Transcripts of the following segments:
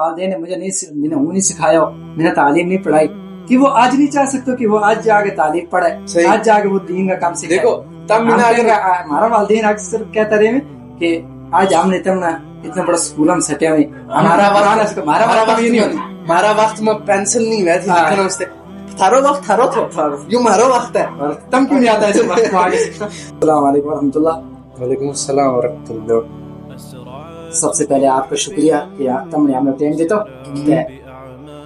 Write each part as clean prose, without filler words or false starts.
والدین نے مجھے نہیں سکھایا ہو, میں نے تعلیم نہیں پڑھائی, کہ وہ آج نہیں چاہ سکتے کہ وہ آج جا کے تعلیم پڑھے, آج جا کے وہ دین کا کام سیکھے. دیکھو ہمارا والدین اکثر کہتا رہے کہ آج ہم نے اتنا بڑا اسکول ہم سٹے ہوئے, ہمارا وقت میں پینسل نہیں ویسے لکھنا اس سے تھارو وقت تھا یوں مارو وقت ہے, تم کیوں نہیں آتا ایسے وقت میں آگے. السلام علیکم ورحمۃ اللہ. وعلیکم السلام ورحمۃ اللہ. سب سے پہلے آپ کا شکریہ کہ تم نے ہمیں ٹائم دیتا.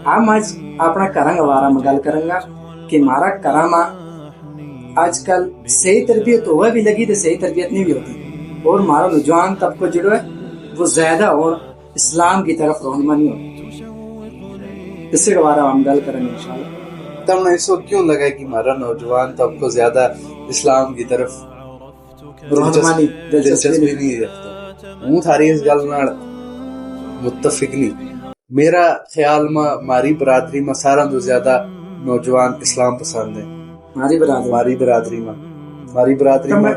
ہم آج اپنا کرنگ وارا میں گل کریں گا کہ ہمارا کرامہ آج کل صحیح تربیت ہوا بھی لگی تو صحیح تربیت نہیں بھی ہوتی, اور ہمارا نوجوان طبقہ جو ہے وہ زیادہ اور اسلام کی طرف رہنما نہیں ہوتی. اس سے بارے ہم گل کریں گے انشاءاللہ. تم نے اس کو کیوں لگا کہ ہمارا نوجوان طبقہ زیادہ اسلام کی طرف دلچسپی نہیں رکھتا؟ ہوں تھاری اس گل نال متفق نہیں. میرا خیال میں ہماری برادری میں سارا تو زیادہ نوجوان اسلام پسند ہے. ہماری برادری میں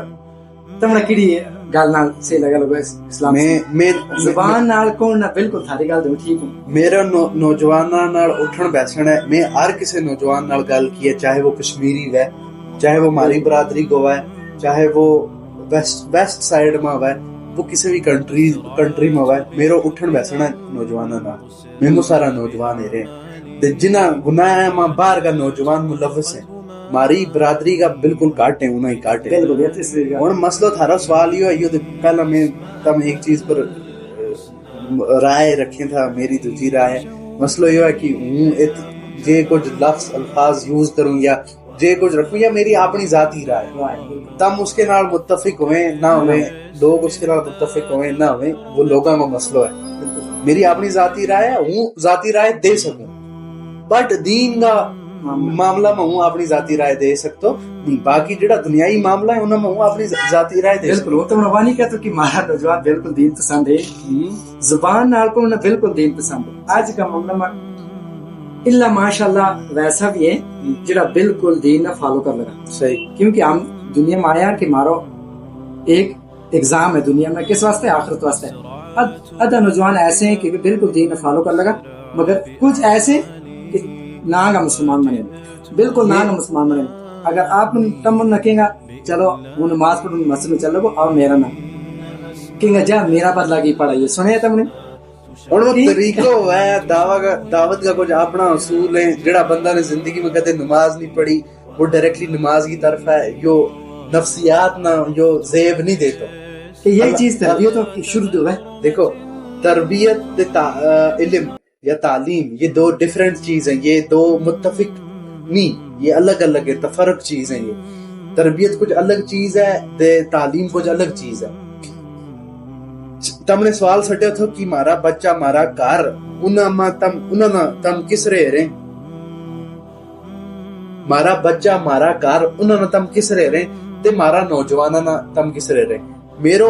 تم نے کیڑی گل نال سے لگا لگا اسلام میں زبان نال کون نہ بالکل تھاری گل ٹھیک ہوں. میرا نوجواناں نال اٹھن بیٹھنا ہے. میں ہر کسی نوجوان نال گل کی ہے, چاہے وہ کشمیری ہے, چاہے وہ ہماری برادری کو ہے, چاہے وہ ویسٹ سائڈ میں ہے, وہ کسی بھی کنٹری میں ہے. میرا اٹھن بیٹھنا ہے نوجواناں نال. میں سارا نوجوان ہے رہے جنہ گناہ ہے ماں باہر کا نوجوان ملوث ہے. ہماری برادری کا بالکل کاٹ ہے, انہیں ہی کاٹ ہے. اور مسئلہ تھارا سوال یہ پہلا میں تم ایک چیز پر رائے رکھیں تھا, میری دوسری رائے. مسئلہ یہ ہے کہ ہوں جے کچھ لفظ الفاظ یوز کروں یا جے کچھ رکھوں یا میری اپنی ذاتی رائے, تم اس کے نال متفق ہوئے نہ ہوئے, لوگ اس کے نال متفق ہوئے نہ ہوئے, وہ لوگوں کا مسئلہ ہے. میری اپنی ذاتی رائے ہے, ہوں ذاتی رائے دے سکوں, بٹ دین کا معاملہ میں ہوں اپنی ذاتی رائے دے سکتا نہیں. باقی جڑا دنیائی معاملہ ہے انہوں میں ہوں اپنی ذاتی رائے دے سکتا. بالکل. تو میں نہیں کہتا کہ ہمارا نوجوان بالکل دین پسند ہے, زبان نال کو بالکل دین پسند ہے. آج کا معاملہ میں اللہ ماشاءاللہ ویسا بھی ہے جڑا بالکل دین نہ فالو کر لگا. صحیح. کیونکہ ہم دنیا میں آیا کہ مارو ایک ایگزام ہے دنیا میں, کس واسطے؟ آخرت واسطے. ادھا نوجوان ایسے ہیں کہ بالکل دین نہ فالو کر لگا, مگر کچھ ایسے کہ نہ کا مسلمان بنے, بالکل نہ کا مسلمان بنے. اگر آپ تم نکیں گا چلو وہ نماز پڑھو مسجد میں چلو گو, اور میرا نہ کہیں گا جا میرا بدلا کی پڑھائی سنے تم نے. اور وہ طریقہ ہے دعوت کا کچھ اپنا اصول ہے. جڑا بندہ نے زندگی میں کہتے نماز نہیں پڑھی وہ ڈائریکٹلی نماز کی طرف ہے, جو نفسیات نہ جو زیب نہیں دیتا. کہ یہی چیز تربیت شروع ہے. دیکھو تربیت علم یا تعلیم یہ دو ڈیفرنٹ چیز ہیں, یہ دو متفق نہیں, یہ الگ الگ ہے, تفرق چیز ہیں. یہ تربیت کچھ الگ چیز ہے, تعلیم کچھ الگ چیز ہے. تم نے سوال سٹیا تھا کہ مارا بچہ مارا کار تم کس رہے مارا بچہ مارا کار انہوں نے تم کس رہے تے مارا نوجوانہ نہ تم کس رہے. میرو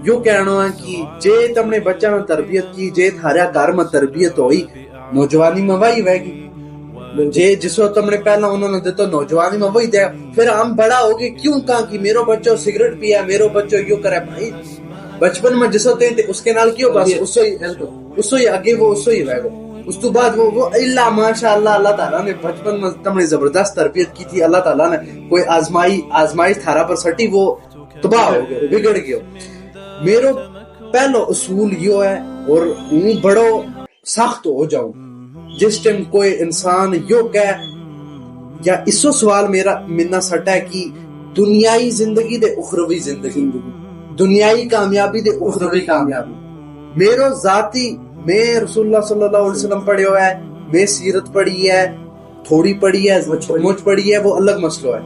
یوں کہنا ہے کہ جے تم نے بچہ میں تربیت کی, جے تھارا گھر میں تربیت ہوئی, نوجوانی میں وہی رہے گی. جے جس وقت تم نے پہلا انہوں نے دیتا نوجوانی میں وہی دیا. پھر ہم بڑا ہو گئے کیوں کہا کہ میرو بچہ سگریٹ پیا, میرو بچہ یوں کرے. بھائی بچپن میں جس وقت اس کے نال کیوں بس اس سے آگے وہ اس سے ہی رہے گا. اس تو بعد وہ اللہ ماشاء اللہ تعالیٰ نے بچپن میں تم نے زبردست تربیت کی تھی, اللہ تعالیٰ نے کوئی آزمائش تھارا پر سٹی, وہ تباہ ہو گئے, بگڑ گئے. میرو پہلو اصول یہ ہے, اور بڑو سخت ہو جاؤں جس ٹائم کوئی انسان یوں کہ یا اس سوال میرا منا سٹا ہے کہ دنیائی زندگی دے اخروی زندگی, دنیائی کامیابی دے اخروی کامیابی. میرو ذاتی میں رسول اللہ صلی اللہ علیہ وسلم پڑھے ہوا ہے, میں سیرت پڑھی ہے, تھوڑی پڑھی ہے, مجھ پڑھی ہے, وہ الگ مسئلہ ہے.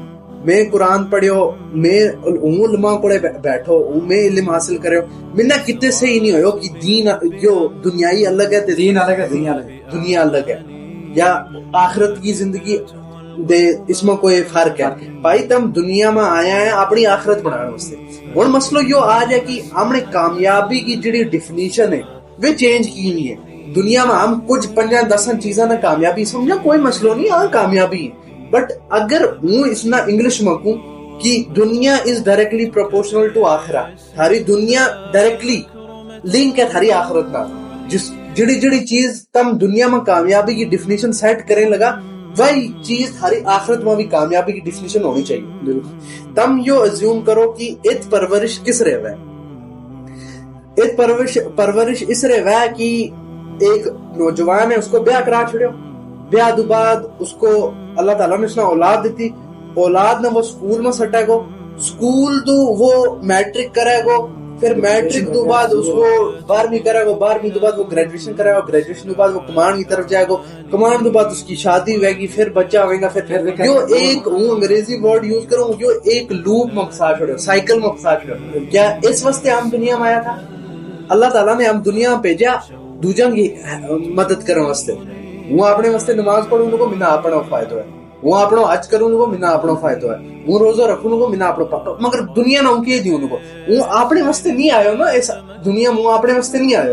میں قرآن پڑھے ہو, میں علماء کو بیٹھو, میں علم حاصل کرے ہو. میں کتنے سے ہی نہیں ہو کہ دین جو دنیائی الگ ہے, دین الگ ہے, دنیا الگ ہے, یا آخرت کی زندگی دے اس میں کوئی فرق ہے. بھائی تم دنیا میں آیا ہے اپنی آخرت بنانے واسطے. اور مسئلہ یہ آج ہے کہ ہم نے کامیابی کی جڑی ڈیفینیشن ہے وہ چینج کی نہیں ہے. دنیا میں ہم کچھ 5-10 چیزاں نہ کامیابی سمجھا, کوئی مسئلہ نہیں, ہاں کامیابی ہے. بٹ اگر ہوں اس نہ انگلش میں کہوں کہ دنیا از ڈائریکٹلی پروپورشنل ٹو آخرہ, تھاری دنیا ڈائریکٹلی لنک ہے تھاری آخرت نہ. جڑی جڑی چیز تم دنیا میں کامیابی کی ڈیفینیشن سیٹ کرنے لگا وہی چیز تھاری آخرت میں بھی کامیابی کی ڈیفینیشن ہونی چاہیے. تم یو ازیوم کرو کہ ات پرورش کس رہے ہے. ات پرورش اس رہے ہے کہ ایک نوجوان ہے اس کو بیاہ کرا چھڑیو. بیاہ دو بعد اس کو اللہ تعالیٰ نے اس نے اولاد دیتی. اولاد نے وہ سکول میں سٹے گو. سکول تو وہ میٹرک کرے گو. پھر میٹرک تو بعد اس کو 12ویں کرے گو. 12ویں تو بعد وہ گریجویشن کرے گو. گریجویشن تو بعد وہ کمانڈ کی طرف جائے گو. کمانڈ تو بعد اس کی شادی ہوئے گی. پھر بچہ ہوئے گا. پھر جو ایک انگریزی ورڈ یوز کروں جو ایک لوپ میں پھنسا چھوڑو. سائیکل میں پھنسا چھوڑو. کیا اس واسطے ہم دنیا میں آیا تھا؟ اللہ تعالیٰ نے ہم دنیا میں بھیجا دوجاں کی مدد کرنے واسطے. وہ اپنے واسطے نماز پڑھوں کو منا اپنا فائدہ ہے. وہ اپنا حج کروں کو منا اپنا فائدہ ہے. وہ روزہ رکھوں کو منا اپنا پکا. مگر دنیا نہ کی دی ان کو وہ اپنے واسطے نہیں آئے نا. اس دنیا میں اپنے واسطے نہیں آئے.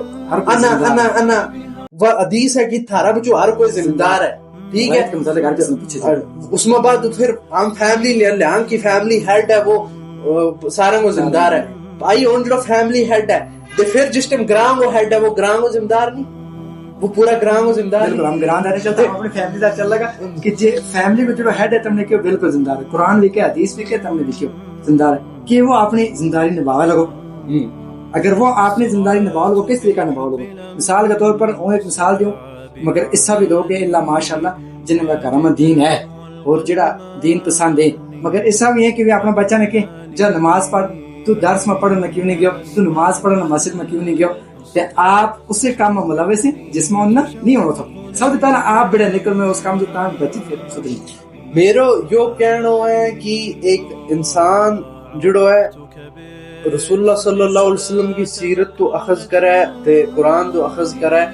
انا انا انا وہ حدیث ہے کہ تھارا بچو ہر کوئی ذمہ دار ہے. ٹھیک ہے. اس میں بعد پھر ہم فیملی لے ہم کی فیملی ہیڈ ہے وہ سارے کو ذمہ دار ہے. آئی اون جو فیملی ہیڈ ہے پھر جس ٹائم گرام وہ ہیڈ ہے وہ گرام کو ذمہ دار نہیں. وہ پورا گرام کو ذمہ دار. ہم گرام دار چلتے ہیں اپنی فیملی دار چل لگا کہ جی فیملی کو جو ہیڈ ہے تم نے کیوں بالکل ذمہ دار ہے. قرآن بھی کہ حدیث بھی کہ تم نے بھی کیوں ذمہ دار ہے کہ وہ اپنی ذمہ داری نبھاوے لگو. اگر وہ آپ نے ذمہ داری نبھاؤ لگو کس طریقہ نبھاؤ لگو. مثال کے طور پر وہ ایک مثال دوں مگر اس سے بھی دو کہ اللہ ماشاء اللہ جن کا کرم دین ہے اور جڑا دین پسند ہے. مگر ایسا بھی ہے کہ اپنا بچہ نے کہ جب نماز پڑھ تو درس میں پڑھنا کیوں نہیں گیا. تو نماز پڑھنا مسجد میں کیوں نہیں گیا. آپ اسی کام میں ملوث ہیں جس میں انہیں نہیں ہونا تھا. سب سے پہلے آپ بڑے نکل میں اس کام جو کام بچی پھر میرا یو کہنا ہے کہ ایک انسان جڑو ہے رسول اللہ صلی اللہ علیہ وسلم کی سیرت تو اخذ کرے تے قرآن تو اخذ کرے.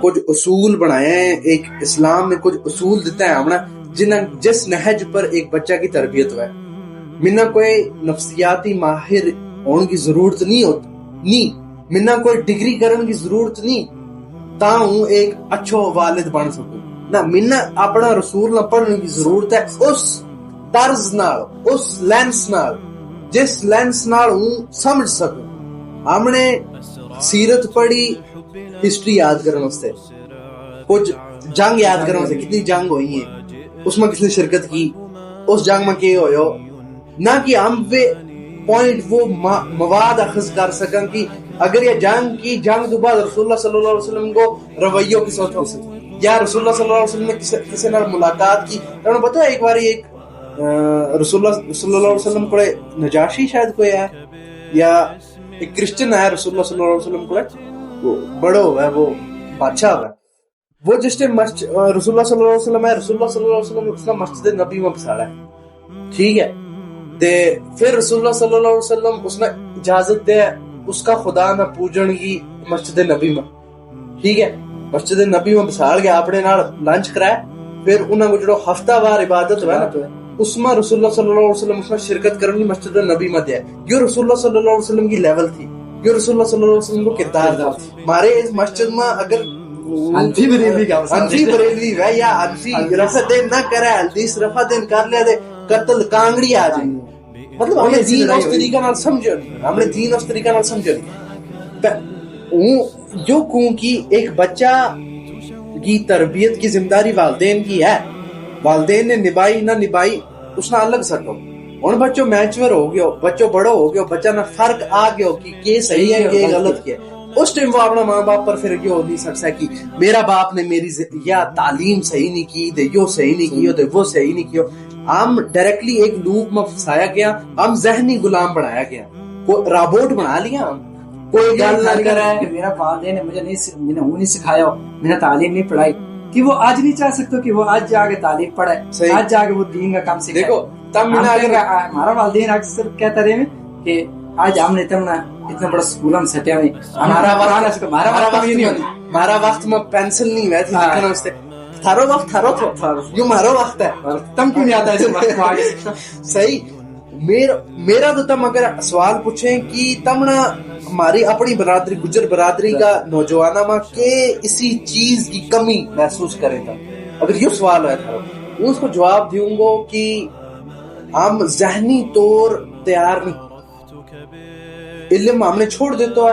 کچھ اصول بنائے ہیں. ایک اسلام نے کچھ اصول دیتا ہے ہمنا جس نہج پر ایک بچہ کی تربیت ہوئے. منا کوئی نفسیاتی ماہر ہونے کی ضرورت نہیں. منا کوئی ڈگری کرنے کی ضرورت نہیں تاہوں ایک اچھو والد بن سکوں نہ. منا اپنا رسول نہ پڑھنے کی ضرورت ہے اس طرز نال اس لینس نال جس لینس نال ہوں سمجھ سکوں. ہم نے سیرت پڑھی ہسٹری یاد کرنے واسطے. کچھ جنگ یاد کرنے واسطے کتنی جنگ ہوئی ہیں اس میں کس نے شرکت کی اس جنگ میں کیا ہویا. نہ کہ ہم پوائنٹ وہ مواد اخذ کر سکیں کہ اگر یہ جنگ تو بعد رسول اللہ صلی اللہ علیہ وسلم کو رویوں کی سوچ ہو سکتی یا رسول اللہ صلی اللہ علیہ وسلم نے کسی نے ملاقات کی. انہوں نے پتا ہے ایک بار ایک رسول اللہ صلی اللہ علیہ وسلم کو نجاشی شاید کوئی ہے یا ایک کرسچن ہے رسول اللہ صلی اللہ علیہ وسلم کو بڑا ہوا ہے وہ بادشاہ ہوا ہے. وہ جس ٹائم رسول اللہ صلی اللہ علیہ وسلم ہے رسول اللہ صلی اللہ علیہ وسلم اس کا مسجد نبی میں بساڑا ہے. ٹھیک ہے. پھر رسول اللہ صلی اللہ علیہ وسلم اس نے اجازت دے اس کا خدا نہ پوجن کی مسجد نبی میں. ٹھیک ہے. مسجد نبی میں بساڑ گیا اپنے نال لنچ کرائے. پھر انہوں کو جو ہفتہ وار عبادت ہوا نا اس میں رسول اللہ صلی اللہ علیہ وسلم اس میں شرکت کرنے مسجد نبی میں دیا. یہ رسول اللہ صلی اللہ علیہ وسلم کی لیول تھی. یہ رسول اللہ صلی اللہ علیہ وسلم کو کردار تھا. ہمارے اس مسجد میں اگر انفی بریلوی ہے یا انفی رفع دین نہ کرے حدیث رفع دین کر لیا دے قتل کانگڑی آ جائیں. مطلب ہم نے دین اس طریقہ نال سمجھو نہیں. ہم نے دین اس طریقہ نال سمجھو نہیں. جو کیونکہ ایک بچہ کی تربیت کی ذمہ داری والدین کی ہے. والدین نے نبھائی نہ نبھائی اس نے الگ سٹو. اور بچوں میچور ہو گیا بچوں بڑا ہو گیا بچہ نہ فرق آ گیا کہ یہ صحیح ہے یہ غلط کیا. اس ٹائم وہ اپنا ماں باپ پر پھر یہ ہو نہیں سکتا کہ میرا باپ نے میری یا تعلیم صحیح نہیں کی دے یو صحیح نہیں کی دے وہ صحیح نہیں کیا. ہم ڈائریکٹلی ایک لوپ میں پھنسایا گیا. ہم ذہنی غلام بنایا گیا. کوئی رابوٹ بنا لیا. ہم کوئی گل نہ کرا ہے کہ میرا والدین نے مجھے نہیں سکھایا میں نے تعلیم نہیں پڑھائی کہ وہ آج نہیں چاہ سکتا کہ وہ آج جا کے تعلیم پڑھے آج جا کے وہ دین کا کام سیکھے. دیکھو تب ہمارا والدین اکثر کہتا رہے کہ آج ہم نے تم اتنا بڑا اسکول ہم سٹیا میں ہمارا وقت میں پینسل نہیں ہوئے تھی لکھنے واسطے. تھارو وقت تھارو تھو یہ مارو وقت ہے. تم کیوں نہیں آتا ہے صحیح. میرا تو تم اگر سوال پوچھیں کہ تم نہ ہماری اپنی برادری گجر برادری کا نوجوانہ ماں کے اسی چیز کی کمی محسوس کرے تھا اگر یہ سوال ہے تھا اس کو جواب دوں گا کہ ہم ذہنی طور تیار نہیں. علم ہم نے چھوڑ دیتا ہے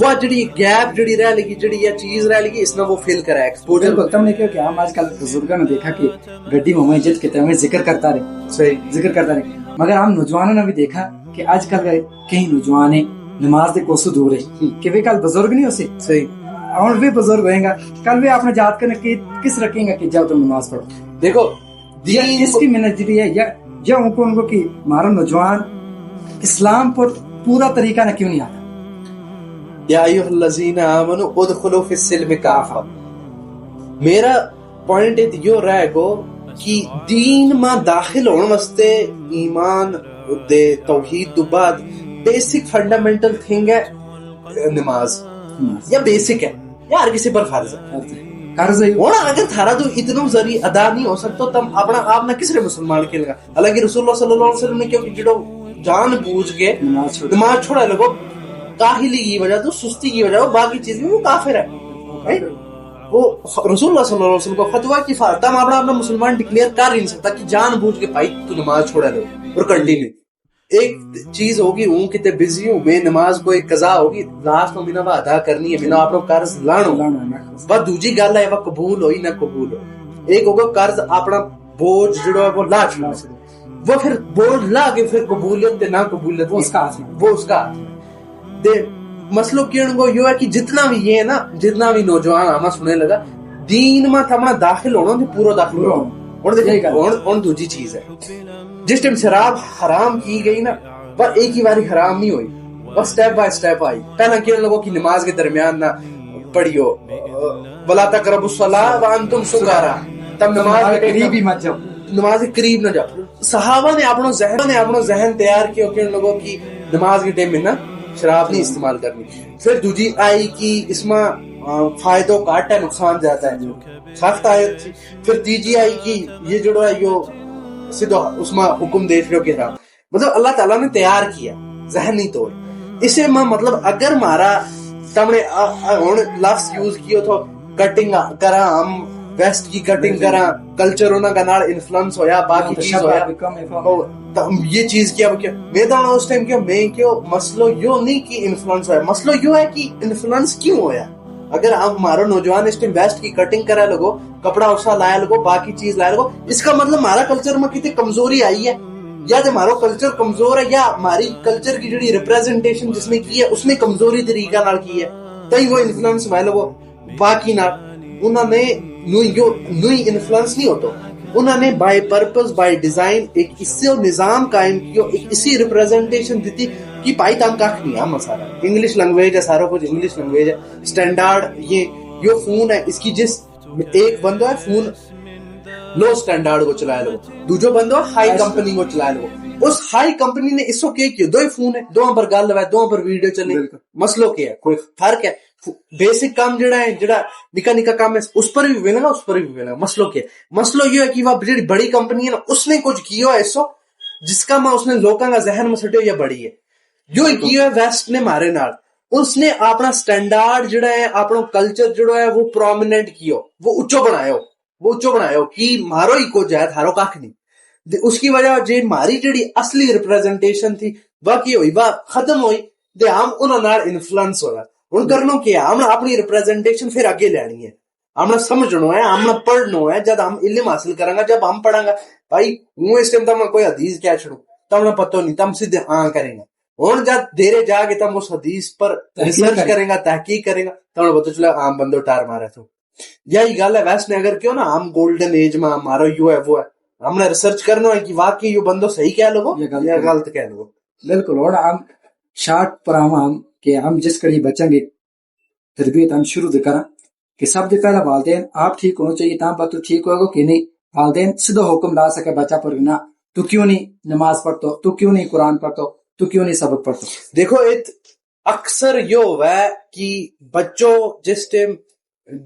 وہ جڑی گیپ جڑی رہ لگی جڑی یہ چیز رہ لگی اس نے وہ فل کرا ایکسپوجر بالکل تم نے کیا کہ ہم آج کل بزرگوں نے دیکھا کہ گڈی میں جت کے تمہیں ذکر کرتا رہے صحیح ذکر کرتا رہے مگر ہم نوجوانوں نے بھی دیکھا کہ آج کل کئی نوجوان ہیں نماز دے کوسو دور ہے کہ وہ کل بزرگ نہیں ہو سے صحیح اور بھی بزرگ ہوئیں گا کل بھی آپ نے یاد کرنا کہ کس رکھیں گا کہ جاؤ تم نماز پڑھو. دیکھو دین اس کی محنت جڑی ہے یا ان کو کہ ہمارا نوجوان اسلام پر پورا طریقہ نہ کیوں نہیں آتا. یا ایھا الذین آمنوا ادخلوا فی السلم کافہ. میرا پوائنٹ یہ رہ گو کہ دین میں داخل ہونے واسطے ایمان دے توحید تو بعد بیسک فنڈامنٹل تھنگ ہے نماز یا بیسک ہے یا ہر کسی پر فرض ہے قرض ہے. اور اگر تھارا تو اتنا ذریعہ ادا نہیں ہو سکتا تم اپنا آپ نہ کس نے مسلمان کھیل گا. حالانکہ رسول اللہ صلی اللہ علیہ وسلم نے کیوں جڑو جان بوجھ کے نماز چھوڑا لگو کاہلی کی وجہ تو سستی کی وجہ باقی چیز میں وہ کافر ہے. وہ رسول اللہ صلی اللہ علیہ وسلم کو فتویٰ کی تم اپنا مسلمان ڈکلیئر کر ہی نہیں سکتا کہ جان بوجھ کے بھائی تو نماز چھوڑا لو اور کنٹینیو. ایک چیز ہوگی ہوں کتے بزی ہوں میں نماز کو ایک قضا ہوگی لاسٹ میں مینا ادا کرنی ہے مینا اپنا قرض لانو بس دوجی گل ہے وہ قبول ہوئی نہ قبول ہو. ایک ہوگا قرض اپنا بوجھ جڑا ہے وہ لا چھوڑا وہ پھر بوجھ لا کے پھر قبولیت نہ قبولیت وہ اس کا ہاتھ دے. مسئلہ کیوں کو یہ ہے کہ جتنا بھی یہ ہے نا جتنا بھی نوجوان ہمیں سنے لگا دین میں تھا داخل ہونا پورا داخل ہونا. اور دوجی چیز ہے جس ٹائم شراب حرام کی گئی نا وہ ایک ہی باری حرام نہیں ہوئی بس سٹیپ بائی سٹیپ آئی. پہلا کن لوگوں کی نماز کے درمیان نہ پڑھیو ولا تقربوا الصلاۃ وانتم سکارا تم نماز کے قریب ہی مت جاؤ نماز کے قریب نہ جاؤ. صحابہ نے اپنا ذہن تیار کیا کہ ان لوگوں کی نماز کے ٹائم میں نا شراب نہیں استعمال کرنی. پھر دوجی آئی کہ اس میں فائدوں کاٹ ہے نقصان زیادہ ہے سخت آیت تھی. پھر تیجی آئی کہ یہ جو ہے یہ سیدھا اس میں حکم دیکھ رہے ہو کہ رہا مطلب اللہ تعالیٰ نے تیار کیا ذہن نہیں توڑ. اسے میں مطلب اگر مارا تم نے لفظ یوز کیا تو کٹنگ کرا ہم ویسٹ کی کٹنگ کرا کلچر ہونا کا نال انفلوئنس ہویا باقی چیز ہویا یہ چیز کیا میں تو اس ٹائم کیا میں کیوں مسئلہ یوں نہیں کہ انفلوئنس ہویا مسئلہ یوں ہے کہ انفلوئنس کیوں ہویا. اگر آپ ہمارا نوجوان اس ٹائم ویسٹ کی کٹنگ کرا لگو کپڑا اسا لایا لگو باقی چیز لایا لگو اس کا مطلب ہمارا کلچر میں کتنی کمزوری آئی ہے یا جو ہمارا کلچر کمزور ہے یا ہماری کلچر کی جڑی ریپریزنٹیشن جس نے کی ہے اس نے کمزوری طریقہ نال کی ہے تئی وہ انفلوئنس ہوئے لگو باقی نہ انہوں نے نوئی انفلوئنس نہیں ہوتا انہوں نے بائی پرپز بائی ڈیزائن ایک اس سے نظام قائم کیا ایک اسی ریپریزنٹیشن دیتی کہ پائی تام کاکھ نہیں ہم سارا انگلش لینگویج ہے سارا کچھ انگلش لینگویج ہے اسٹینڈارڈ یہ فون ہے اس کی جس ایک بندہ ہے فون لو اسٹینڈارڈ کو چلایا لو دوجو بندہ ہائی کمپنی کو چلایا لو اس ہائی کمپنی نے اس کو کیا دو ہی فون ہے دو پر گل ہے دو پر ویڈیو چلے مسئلہ کیا ہے کوئی فرق ہے بیسک کام جڑا ہے جڑا نکا نکا کام ہے اس پر بھی ملے گا اس پر بھی ملے گا. مسئلہ کیا ہے مسئلہ یہ ہے کہ وہ بڑی کمپنی ہے نا اس نے کچھ کیا ہے ایسو جس کا میں اس نے لوکاں کا ذہن میں سٹے یا بڑی ہے جو کیا ہے ویسٹ نے مارے نال اس نے اپنا سٹینڈارڈ جڑا ہے اپنا کلچر جڑا ہے وہ پرومیننٹ کیا وہ اچو بنایا کہ مارو ہی کچھ ہے تھارو کاکھ نہیں. اس کی وجہ جی ماری جڑی اصلی ریپریزنٹیشن تھی وہ کی ہوئی وہ ختم ہوئی دے ہم انہوں نے انفلوئنس ہو رہا ہوں کرنا کیا ہم اپنی ریپریزنٹیشن پھر آگے لینی ہے ہم نے سمجھنا ہے ہم نے پڑھنا ہے جب ہم علم حاصل کریں گا جب ہم پڑھیں گا بھائی ہوں اس ٹائم تم کوئی حدیث کیا چھڑوں تم نے پتہ نہیں تم سیدھے ہاں کریں گا ہوں جب دیرے جا کے تم اس حدیث پر ریسرچ کریں گا تحقیق کریں گا تم نے پتہ چلا عام بندوں ٹار مارے تو یہی گل ہے ویسٹ نے اگر کیوں نا ہم گولڈن ایج میں ہمارا یو ہے وہ ہے ہم نے ریسرچ کرنا ہے کہ واقعی یہ بندوں صحیح کہہ لگو یا غلط کہہ لگو. بالکل اور ہم شارٹ پر ہم کہ ہم جس کڑی بچیں گے تربیت ہم شروع کریں کہ سب سے پہلا والدین آپ ٹھیک ہونا چاہیے تاں پر تو ٹھیک ہوگا کہ نہیں والدین سیدھا حکم لا سکے بچہ پر نہ تو کیوں نہیں نماز پڑھتا تو کیوں نہیں قرآن پڑھتا تو کیوں نہیں سبق پڑھتا. دیکھو اکثر یہ ہوا ہے کہ بچوں جس ٹائم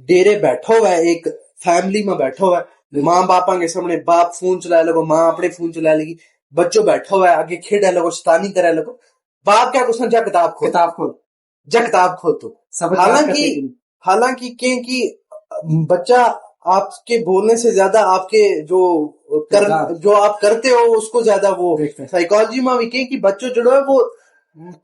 ڈیرے بیٹھا ہوا ہے ایک فیملی میں بیٹھا ہوا ہے ماں باپاں کے سامنے باپ فون چلائے لگو ماں اپنے فون چلائے لگی بچوں بیٹھا ہوا ہے آگے کھیڑے لگو شیطانی کرے لگو باپ کیا کچھ جا کتاب کھول تو حالانکہ بچہ آپ کے بولنے سے زیادہ آپ کے جو آپ کرتے ہو اس کو زیادہ وہ سائیکالوجی میں بھی کہ بچوں جو ہے وہ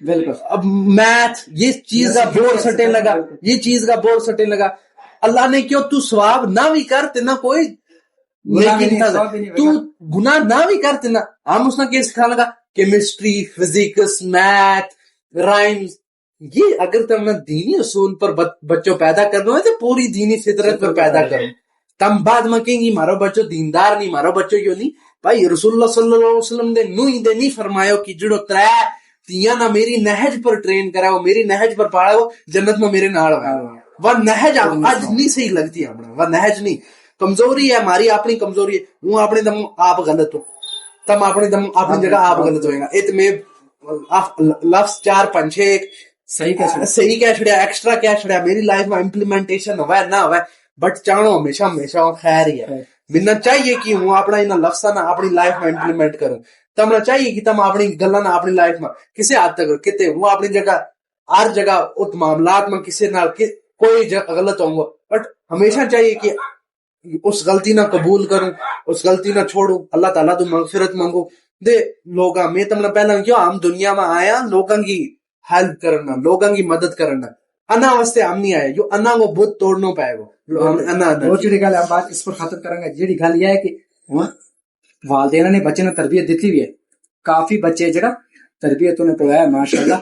بالکل. اب میتھ یہ چیز کا بور سٹے لگا, یہ چیز کا بور سٹے لگا. اللہ نے کیوں تو ثواب نہ بھی کر تینا کوئی تو گناہ نہ بھی کر تینا. ہم اس نے کیا سکھا لگا, کیمسٹری, فزکس, میتھ, رائمز. یہ اگر تم نے دینی اصول پر بچوں پیدا کرنا ہے تو پوری دینی فطرت پر پیدا کرو. تم بعد میں کہیں گی مارو بچوں دیندار نہیں, مارو بچوں کیوں نہیں. بھائی رسول اللہ صلی اللہ علیہ وسلم نے نہیں فرمایا کہ جڑو ترے تیاں نہ میری نہج پر ٹرین کرا وہ میری نہج پر پاڑا وہ جنت میں میرے نال ہے. وہ نہج آج نہیں صحیح لگتی ہے, وہ نہج نہیں. کمزوری ہے ہماری, اپنی کمزوری ہے. وہ اپنے دم آپ غلط ہو, تم اپنے دم اپنی جگہ آپ غلط ہوئے گا. ات میں لفظ 4 5 6 صحیح کیا چھڑیا, ایکسٹرا کیا چھڑیا, میری لائف میں امپلیمنٹیشن ہوا نہ ہوا, بٹ چاہو ہمیشہ خیر ہی ہے. منا چاہیے کہ ہوں اپنا انہاں لفظاں نہ اپنی لائف میں امپلیمنٹ کروں. تمنا چاہیے کہ تم اپنی گلاں نہ اپنی لائف میں کسی حد تک کتے ہوں اپنی جگہ ہر جگہ اس معاملات میں کسی نال کوئی غلط ہوں, بٹ ہمیشہ چاہیے کہ اس غلطی نہ قبول کروں, اس غلطی نہ چھوڑوں, اللہ تعالیٰ تو مغفرت مانگو دے. لوگاں میں تمنا پہلا کیوں ہم دنیا میں آیا لوگاں کی ہیلپ کرنا, لوگاں کی مدد کرنا. انا واسطے ہم نہیں آئے جو انا کو بت توڑنا پائے گا. اور جڑی گل بات اس پر ختم کریں گے, جڑی گل یہ ہے کہ والدین نے بچے نے تربیت دیتی ہوئی ہے. کافی بچے جڑا تربیت انہیں پڑھایا ماشاءاللہ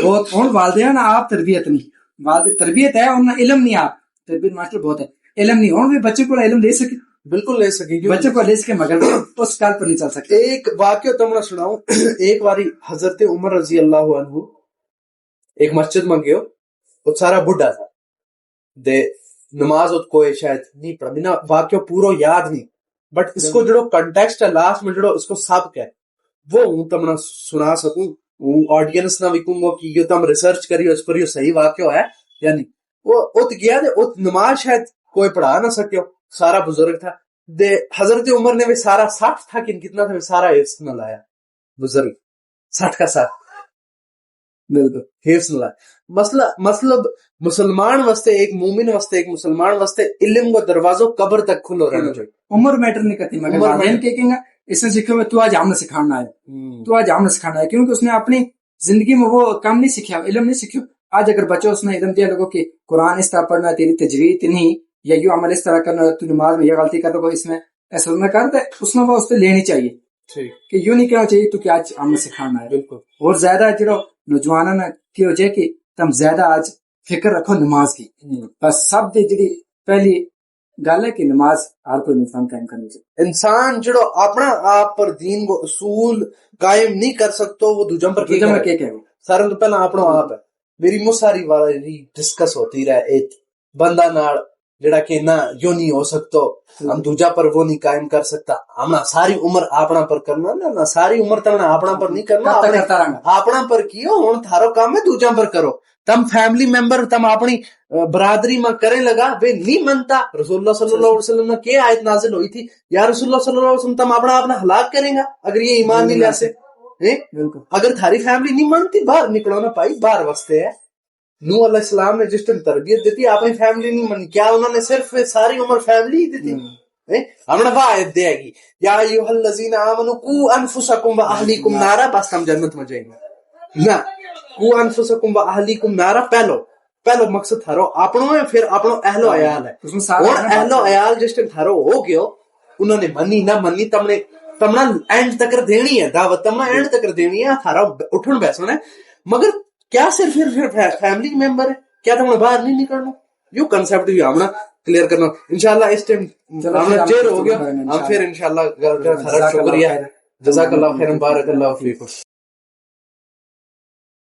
بہت. ہوں والدین آپ تربیت نہیں, والد تربیت ہے انہیں علم نہیں. آپ تربیت ماسٹر بہت ہے, علم نہیں. ہوں بھی بچے کو علم دے سکے, بالکل لے سکے, بچے کو لے سکے, مگر اس کال پر نہیں چل سکتے. ایک واقعہ تمہیں سناؤں. ایک باری حضرت عمر رضی اللہ عنہ ایک مسجد میں گئے, وہ سارا بڈھا تھا دے نماز کوئی شاید نہیں پڑھا, مینا واقعہ پورا یاد نہیں, بٹ اس کو جڑو کنٹیکسٹ ہے لاسٹ میں جڑو اس کو سبق ہے وہ ہوں تمنا سنا سکوں. آڈینس نہ بھی کہوں گا کہ یہ تم ریسرچ کریو اس پر یہ صحیح واقعہ ہے یا نہیں. وہ ات گیا دے ات نماز شاید کوئی پڑھا نہ سکیو, سارا بزرگ تھا دے. حضرت عمر نے بھی سارا 60 تھا کہ کتنا تھا سارا حفظ نہ لایا, بزرگ 60 کا 60 حفظ نہ لایا. مطلب مسلمان واسطے, ایک مومن واسطے, ایک مسلمان واسطے علم کو دروازوں قبر تک کھلو رہنا چاہیے. عمر میٹر نہیں کرتی, مگر والدین کہیں گا اس نے سیکھا تو آج ہم نے سکھانا ہے, تو آج ہم نے سکھانا ہے, کیونکہ اس نے اپنی زندگی میں وہ کام نہیں سیکھا, علم نہیں سیکھا. آج اگر بچوں اس نے علم دیا لوگوں کہ قرآن اس طرح پڑھنا, تیری تجوید نہیں, یا یوں عمل اس طرح کرنا, تو نماز میں یہ غلطی کر دو اس میں ایسا نہ کرتا, اس میں وہ اس پہ لینی چاہیے کہ یوں نہیں کہنا چاہیے تو کہ آج ہم نے سکھانا ہے. بالکل. اور زیادہ جڑو نوجوانوں نے کی ہو جائے کہ تم زیادہ آج فکر رکھو نماز کی, بس سب دی جڑی پہلی گل ہے کہ نماز ہر کوئی انسان قائم کرنی چاہیے. انسان جڑو اپنا آپ پر دین کو اصول قائم نہیں کر سکتا وہ دوجم پر کیا کہ سارے تو پہلا اپنا آپ ہے. میری مساری والی ڈسکس ہوتی رہے ایک بندہ نال جڑا کہ نہ یوں نہیں ہو سکتا, ہم دوجا پر وہ نہیں قائم کر سکتا. ہم ساری عمر اپنا پر کرنا, نہ ساری عمر تم نے اپنا پر نہیں کرنا, اپنا پر کیو ہوں تھارو کام ہے دوجا پر کرو. تم فیملی ممبر تم اپنی برادری میں کریں لگا بے نہیں منتا. رسول اللہ صلی اللہ علیہ وسلم نے کیا آیت نازل ہوئی تھی, یا رسول اللہ صلی اللہ علیہ وسلم تم اپنا ہلاک کریں گا اگر یہ ایمان نہیں لے سے. اگر تھاری فیملی نہیں مانتی باہر نکلو نا بھائی, باہر واسطے ہے. نوح علیہ السلام نے جس ٹائم تربیت دیتی اپنی فیملی نہیں مانی, کیا انہوں نے صرف ساری عمر فیملی ہی دیتی. ہم نے آیت دے گی یا ایھا الذین آمنوا قوا انفسکم واہلیکم نارا, بس ہم جنت میں جائیں گے نہ. قوا انفسکم واہلیکم نارا پہلو مقصد تھارو اپنو ہے, پھر اپنو اہل و عیال ہے. اور اہل و عیال جس ٹائم تھارو ہو گئے انہوں نے منی نہ منی تمنا اینڈ تک دینی ہے دعوت, تمنا اینڈ تک دینی ہے, تھارا اٹھن بیسنا ہے. مگر کیا صرف فیملی ممبر ہے, کیا تمہیں باہر نہیں نکلنا. یو کنسپٹ بھی ہم کلیئر کرنا انشاءاللہ. اس ٹائم ہم چیر ہو گیا, ہم پھر انشاءاللہ. شکریہ, جزاک اللہ خیر, بارک اللہ فیکم.